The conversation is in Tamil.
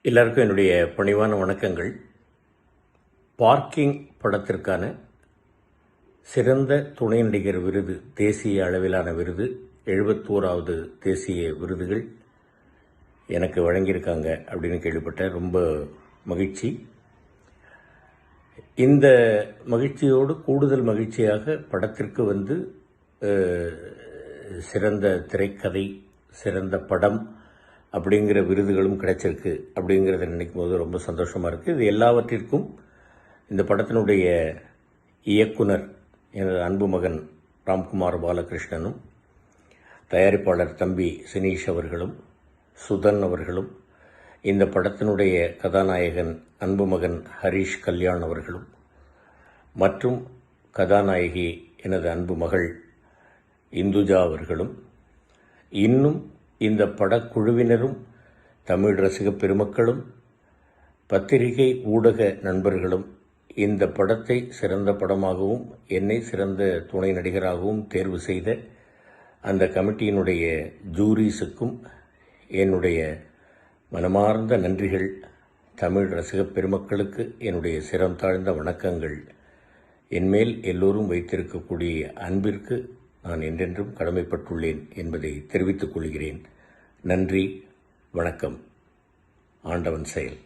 எல்லாருக்கும் என்னுடைய பணிவான வணக்கங்கள். பார்க்கிங் படத்திற்கான சிறந்த துணை நடிகர் விருது, தேசிய அளவிலான விருது, 71வது தேசிய விருதுகள் எனக்கு வழங்கியிருக்காங்க அப்படின்னு கேள்விப்பட்டேன். ரொம்ப மகிழ்ச்சி. இந்த மகிழ்ச்சியோடு கூடுதல் மகிழ்ச்சியாக படத்திற்கு சிறந்த திரைக்கதை, சிறந்த படம் அப்படிங்கிற விருதுகளும் கிடைச்சிருக்கு. அப்படிங்கிறத நினைக்கும் போது ரொம்ப சந்தோஷமாக இருக்குது. இது எல்லாவற்றிற்கும் இந்த படத்தினுடைய இயக்குனர் எனது அன்பு மகன் ராம்குமார் பாலகிருஷ்ணனும், தயாரிப்பாளர் தம்பி சினீஷ் அவர்களும், சுதன் அவர்களும், இந்த படத்தினுடைய கதாநாயகன் அன்பு மகன் ஹரீஷ் கல்யாண் அவர்களும், மற்றும் கதாநாயகி எனது அன்பு மகள் இந்துஜா அவர்களும், இன்னும் இந்த படக்குழுவினரும், தமிழ் ரசிக பெருமக்களும், பத்திரிகை ஊடக நண்பர்களும் இந்த படத்தை சிறந்த படமாகவும் என்னை சிறந்த துணை நடிகராகவும் தேர்வு செய்த அந்த கமிட்டியினுடைய ஜூரிஸுக்கும் என்னுடைய மனமார்ந்த நன்றிகள். தமிழ் ரசிக பெருமக்களுக்கு என்னுடைய சிரம் தாழ்ந்த வணக்கங்கள். என்மேல் எல்லோரும் வைத்திருக்கக்கூடிய அன்பிற்கு நான் என்றென்றும் கடமைப்பட்டுள்ளேன் என்பதை தெரிவித்துக் கொள்கிறேன். நன்றி, வணக்கம். ஆண்டவன் செயல்.